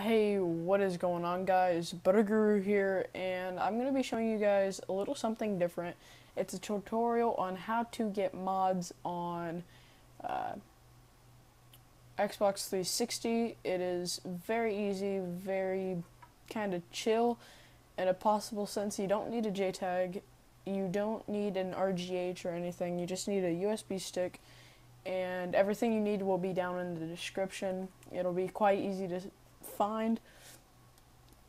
Hey, what is going on, guys? Guru here, and I'm going to be showing you guys a little something different. It's a tutorial on how to get mods on Xbox 360. It is very easy, very kind of chill. In a possible sense, you don't need a JTAG, you don't need an RGH or anything, you just need a USB stick, and everything you need will be down in the description. It'll be quite easy to find,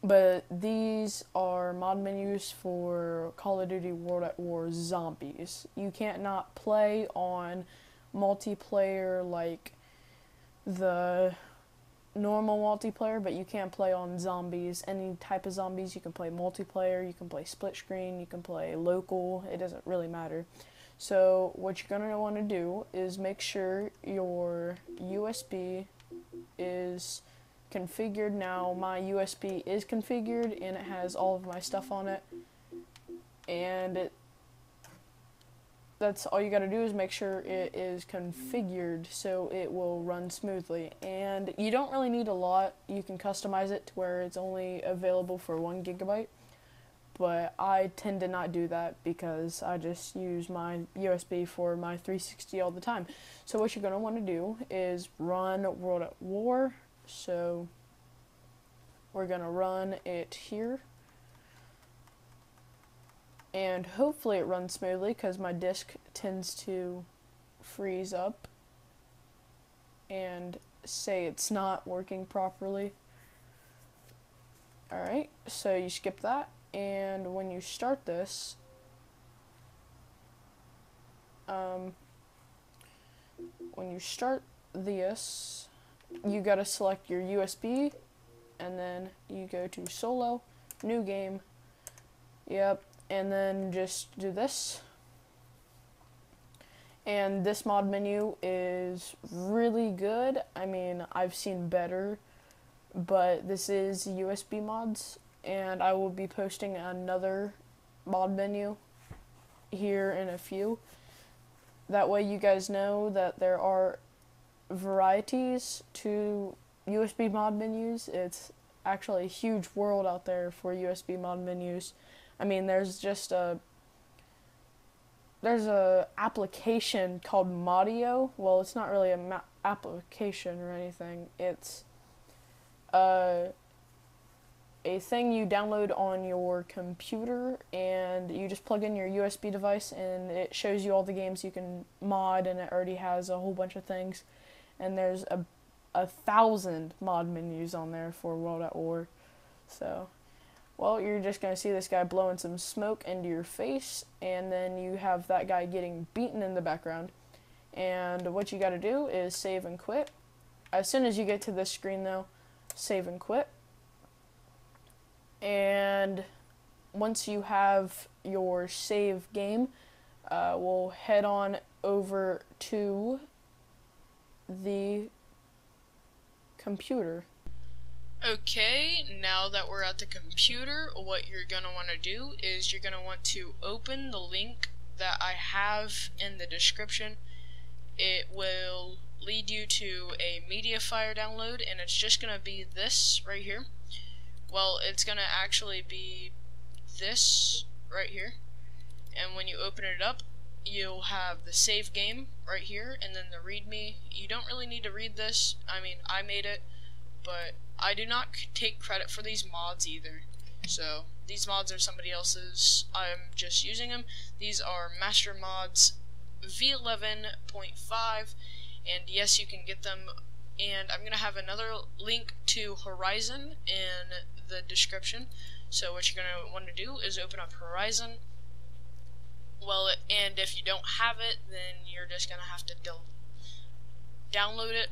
but these are mod menus for Call of Duty World at War Zombies. You can't not play on multiplayer like the normal multiplayer, but you can't play on zombies, any type of zombies. You can play multiplayer, you can play split screen, you can play local, it doesn't really matter. So what you're going to want to do is make sure your USB is configured. Now my USB is configured and it has all of my stuff on it, and that's all you got to do is make sure it is configured so it will run smoothly. And you don't really need a lot. You can customize it to where it's only available for 1 GB, but I tend to not do that because I just use my USB for my 360 all the time. So what you're going to want to do is run World at War. So we're going to run it here, and hopefully it runs smoothly because my disk tends to freeze up and say it's not working properly. Alright, so you skip that, and when you start this, you gotta select your USB, and then you go to solo, new game, yep, and then just do this. And this mod menu is really good. I mean, I've seen better, but this is USB mods, and I will be posting another mod menu here in a few. That way you guys know that there are varieties to USB mod menus. It's actually a huge world out there for USB mod menus. I mean, there's a application called Modio. Well, it's not really a application or anything. It's a thing you download on your computer, and you just plug in your USB device, and it shows you all the games you can mod, and it already has a whole bunch of things. And there's 1,000 mod menus on there for World at War. So, well, you're just going to see this guy blowing some smoke into your face, and then you have that guy getting beaten in the background. And what you got to do is save and quit. As soon as you get to this screen, though, save and quit. And once you have your save game, we'll head on over to the computer. Okay, now that we're at the computer, what you're going to want to do is you're going to want to open the link that I have in the description. It will lead you to a media file download, and it's just going to be this right here. Well, it's going to actually be this right here, and when you open it up, you'll have the save game right here, and then the readme. You don't really need to read this. I mean, I made it, but I do not take credit for these mods either. So these mods are somebody else's. I'm just using them. These are master mods v11.5, and yes, you can get them. And I'm gonna have another link to Horizon in the description. So what you're gonna want to do is open up Horizon. Well, and if you don't have it, then you're just gonna have to download it.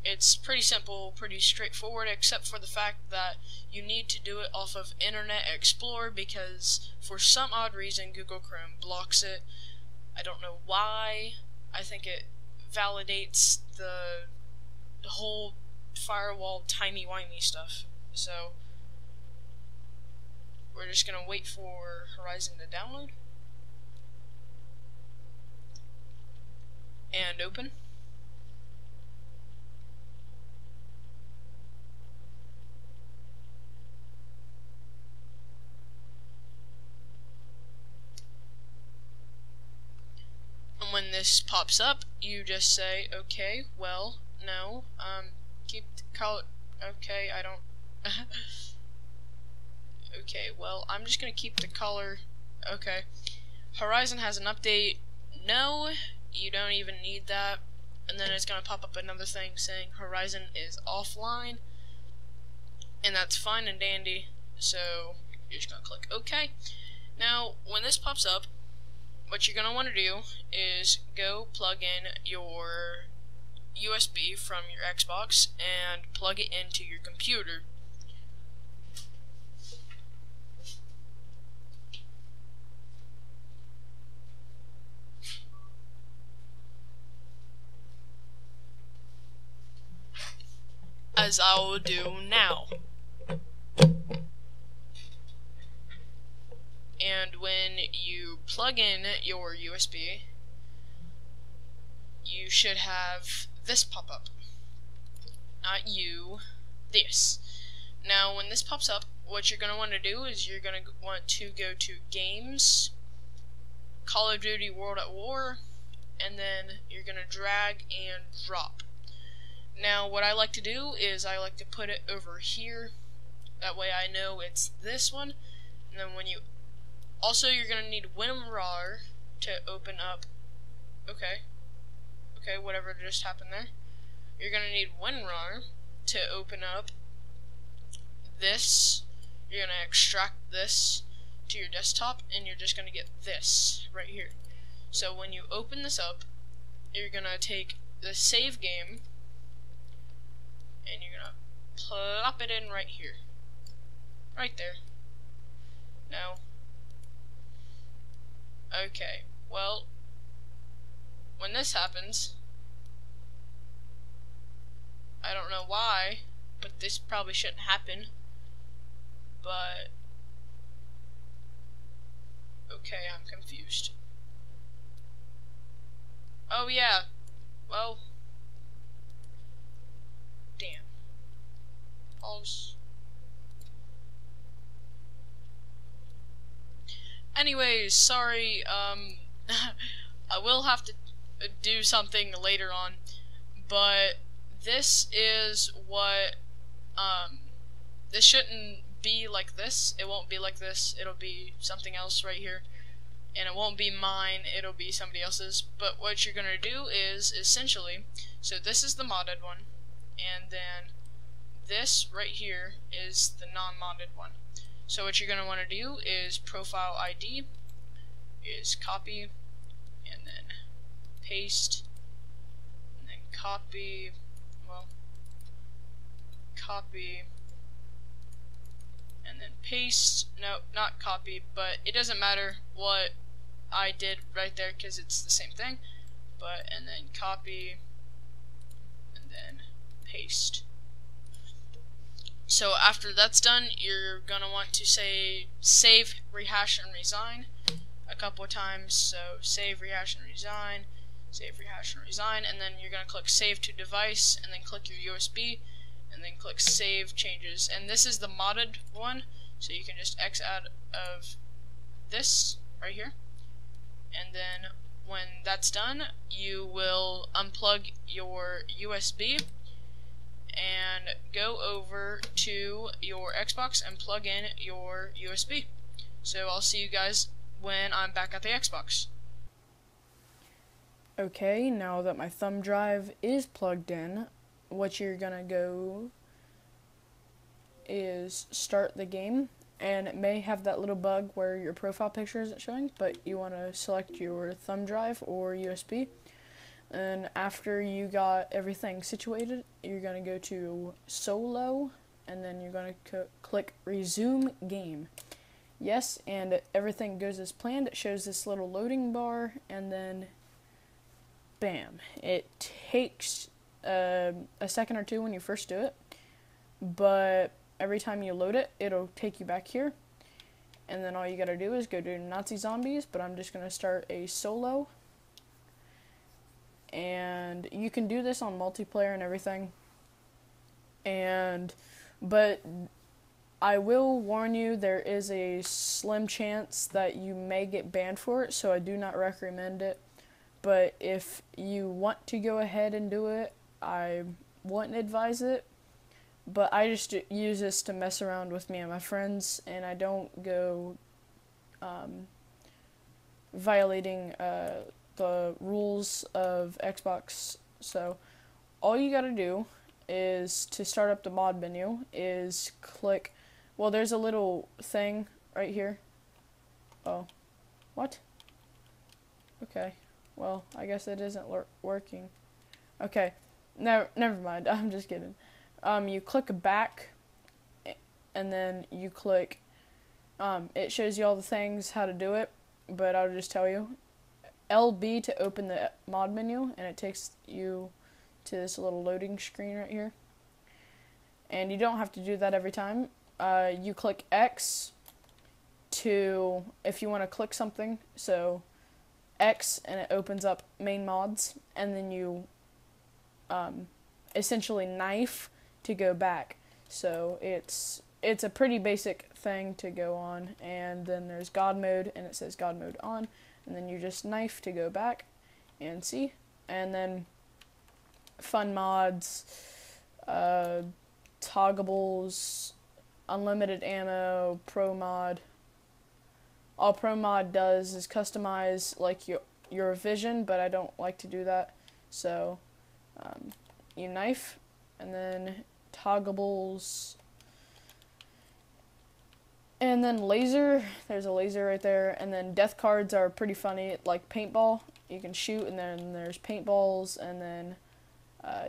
It's pretty simple, pretty straightforward, except for the fact that you need to do it off of Internet Explorer because for some odd reason Google Chrome blocks it. I don't know why. I think it validates the whole firewall timey-wimey stuff. So we're just gonna wait for Horizon to download and open. this pops up, you just say, okay, well, no, keep the color, okay, I don't, okay, well, I'm just gonna keep the color, okay. Horizon has an update, no, you don't even need that, and then it's gonna pop up another thing saying Horizon is offline, and that's fine and dandy, so you're just gonna click OK. Now, when this pops up, what you're gonna want to do is go plug in your USB from your Xbox and plug it into your computer. As I will do now. And when you plug in your USB, you should have this pop up. Not you, this. Now, when this pops up, what you're going to want to do is you're going to want to go to Games, Call of Duty World at War, and then you're going to drag and drop. Now, what I like to do is I like to put it over here. That way I know it's this one. And then when you... Also, you're going to need WinRAR to open up... Okay, whatever just happened there. You're going to need WinRAR to open up this. You're going to extract this to your desktop, and you're just going to get this right here. So when you open this up, you're going to take the save game, and you're gonna plop it in right here. Right there. Now, okay, well, when this happens, I don't know why, but this probably shouldn't happen, but, okay, I'm confused. Oh yeah, well, damn. Pause. Anyways, sorry, I will have to do something later on, but this is what, this shouldn't be like this. It won't be like this. It'll be something else right here. And it won't be mine, it'll be somebody else's. But what you're gonna do is, essentially, so this is the modded one, and then this right here is the non-modded one. So what you're gonna wanna do is profile ID, is copy, and then paste, and then copy, well, copy, and then paste. No, not copy, but it doesn't matter what I did right there because it's the same thing. But, and then copy, and then paste. So after that's done, you're gonna want to say save, rehash, and resign a couple of times. So save, rehash, and resign, save, rehash, and resign, and then you're gonna click save to device, and then click your USB, and then click save changes. And this is the modded one, so you can just X out of this right here. And then when that's done, you will unplug your USB and go over to your Xbox and plug in your USB. So I'll see you guys when I'm back at the Xbox. Okay, now that my thumb drive is plugged in, what you're gonna go is start the game, and it may have that little bug where your profile picture isn't showing, but you want to select your thumb drive or USB. And after you got everything situated, you're going to go to solo, and then you're going to click resume game. Yes, and everything goes as planned. It shows this little loading bar, and then bam. It takes a second or two when you first do it, but every time you load it, it'll take you back here. And then all you gotta do is go to Nazi Zombies, but I'm just gonna start a solo. And you can do this on multiplayer and everything. But I will warn you, there is a slim chance that you may get banned for it, so I do not recommend it. but if you want to go ahead and do it, I wouldn't advise it. But I just use this to mess around with me and my friends, and I don't go violating the rules of Xbox. So all you gotta do is, to start up the mod menu, is click, well, there's a little thing right here. Oh, what? Okay, well, I guess it isn't working. Okay, never mind, I'm just kidding. You click back, and then you click, it shows you all the things, how to do it, but I'll just tell you. LB to open the mod menu, and it takes you to this little loading screen right here. And you don't have to do that every time. You click X to, if you want to click something, so X, and it opens up main mods, and then you essentially knife to go back. So it's a pretty basic thing to go on, and then there's God mode, and it says God mode on, and then you just knife to go back and see, and then fun mods, toggles, unlimited ammo, pro mod. All pro mod does is customize like your vision, but I don't like to do that. So you knife, and then toggles, and then laser. There's a laser right there, and then death cards are pretty funny, like paintball. You can shoot, and then there's paintballs, and then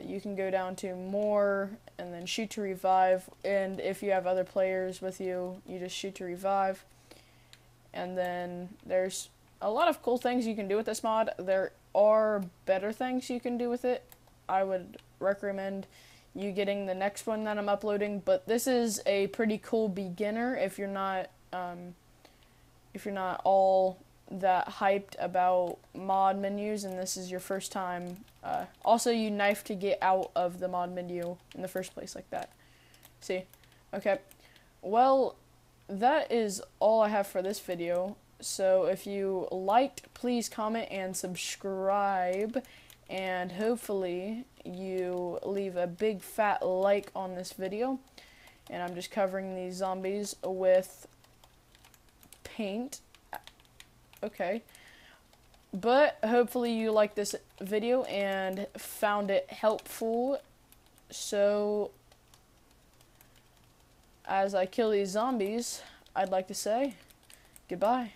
you can go down to more, and then shoot to revive, and if you have other players with you, you just shoot to revive. And then there's a lot of cool things you can do with this mod. There are better things you can do with it. I would recommend you getting the next one that I'm uploading, but this is a pretty cool beginner if you're not all that hyped about mod menus and this is your first time. Also, you knife to get out of the mod menu in the first place, like that. See? Okay. Well, that is all I have for this video. So if you liked, please comment and subscribe, and hopefully you leave a big fat like on this video. And I'm just covering these zombies with paint. Okay. But hopefully you liked this video and found it helpful. So as I kill these zombies, I'd like to say goodbye.